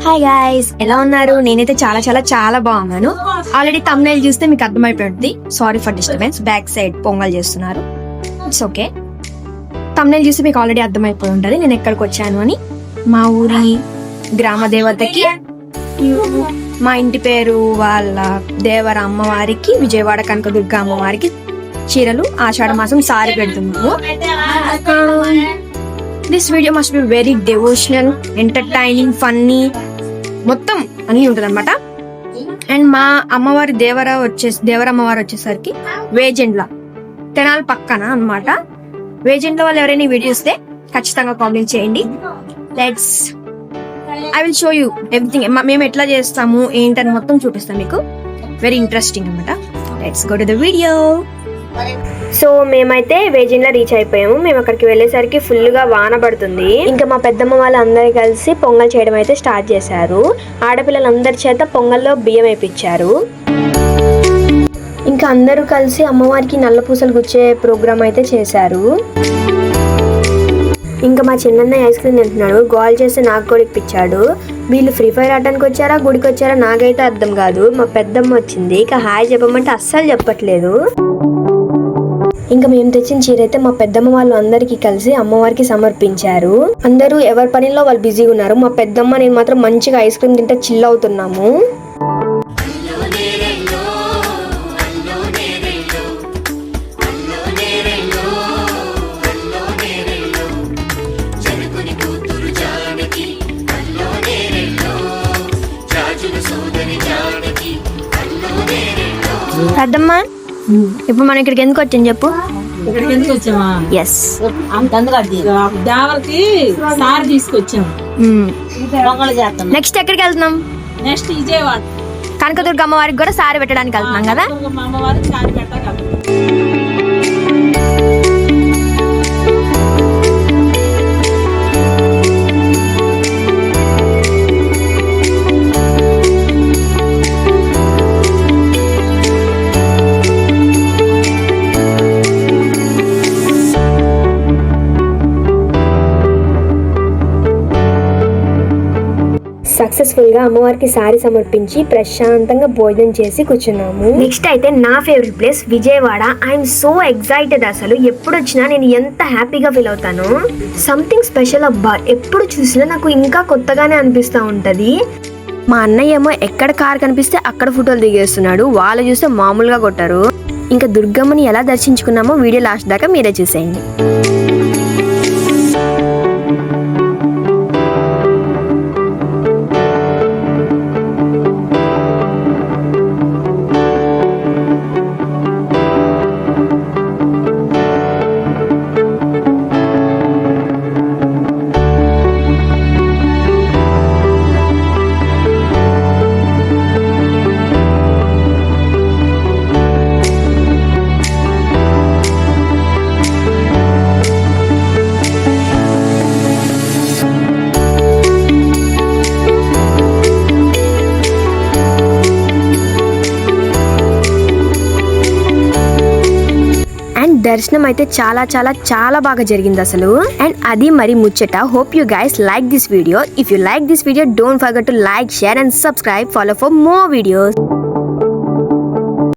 Hi guys, ఎలా ఉన్నారు? నేనైతే చాలా చాలా చాలా బాగున్నాను. ఆల్రెడీ thumbnail చూస్తే మీకు అర్థమైపోయింది. Sorry for disturbance. Back side Pongal చేస్తున్నారు. It's okay. thumbnail చూస్తే మీకు ఆల్రెడీ అర్థమైపోయి ఉంటది నేను ఎక్కడికి వచ్చాను అని. మా ఊరి గ్రామ దేవతకి, మా ఇంటి పేరు వాళ్ళ దేవర అమ్మవారికి, విజయవాడ కనకదుర్గ అమ్మవారికి చీరలు ఆషాఢ మాసం సారి పెడుతున్నాము. This video must be very devotional, entertaining, funny, మొత్తం అన్ని ఉంటుంది అనమాట. అండ్ మా అమ్మవారి దేవర అమ్మవారు వచ్చేసరికి వేజెండ్ల తెనాలి పక్కన అనమాట. వేజెండ్ల వాళ్ళు ఎవరైనా వీడియో ఇస్తే ఖచ్చితంగా కామెంట్ చేయండి. Let's I will show you everything. మేము ఎట్లా చేస్తాము ఏంటని మొత్తం చూపిస్తాం మీకు. వెరీ ఇంట్రెస్టింగ్ అనమాట. Let's go to the video. So మేమైతే వేజిన్లా రీచ్ అయిపోయాము. మేము అక్కడికి వెళ్ళేసరికి ఫుల్ గా వాన పడుతుంది. ఇంకా మా పెద్దమ్మ వాళ్ళందరూ కలిసి పొంగల్ చేయడం అయితే స్టార్ట్ చేశారు. ఆడపిల్లలందరి చేత పొంగల్లో బియ్యం వేయించారు. ఇంకా అందరూ కలిసి అమ్మవారికి నల్ల పూసలు గుచ్చే ప్రోగ్రామ్ అయితే చేశారు. ఇంకా మా చిన్నన్న ఐస్ క్రీమ్ తింటున్నాడు. గోల్ చేస్తే నాకు కూడా ఇప్పించాడు. వీళ్ళు ఫ్రీ ఫైర్ ఆడడానికి వచ్చారా గుడికి వచ్చారా నాకైతే అర్థం కాదు. మా పెద్దమ్మ వచ్చింది. ఇక హాయ్ చెప్పమంటే అస్సలు చెప్పట్లేదు. ఇంకా మేము తెచ్చిన చీర అయితే మా పెద్దమ్మ వాళ్ళు అందరికి కలిసి అమ్మవారికి సమర్పించారు. అందరూ ఎవరి పనిలో వాళ్ళు బిజీగా ఉన్నారు. మా పెద్దమ్మ నేను మాత్రం మంచిగా ఐస్ క్రీమ్ తింటే చిల్ అవుతున్నాము. పెద్దమ్మ ఇప్పుడు మనం ఇక్కడికి ఎందుకు వచ్చాం చెప్పు. ఇక్కడికి ఎందుకు వచ్చామా? ఎస్, దేవరికి సారి తీసుకొచ్చాము. నెక్స్ట్ ఎక్కడికి వెళ్తున్నాం? నెక్స్ట్ విజయవాడ కనకదుర్గ అమ్మవారికి కూడా సారి పెట్టడానికి వెళ్తున్నాం కదా. అమ్మవారికి సారి పెట్టగలం. సక్సెస్ఫుల్ గా అమ్మవారికి సారీ సమర్పించి ప్రశాంతంగా భోజనం చేసి కూర్చున్నాము. నెక్స్ట్ అయితే నా favourite place Vijayawada. I'm so excited. అసలు ఎప్పుడు వచ్చినా నేను ఎంత హ్యాపీగా ఫీల్ అవుతాను. సంథింగ్ స్పెషల్ అబ్బా. ఎప్పుడు చూసినా నాకు ఇంకా కొత్తగానే అనిపిస్తూ ఉంటది. మా అన్నయ్య ఏమో ఎక్కడ కార్ కనిపిస్తే అక్కడ ఫోటోలు దిగేస్తున్నాడు. వాళ్ళు చూస్తే మామూలుగా కొట్టారు. ఇంకా దుర్గమ్మని ఎలా దర్శించుకున్నామో వీడియో లాస్ట్ దాకా మీరే చూసేయండి. దర్శనం అయితే చాలా చాలా చాలా బాగా జరిగింది అసలు. అండ్ అది మరి ముచ్చట. Hope you guys like this video. If you like this video don't forget to like, share and subscribe. Follow for more videos.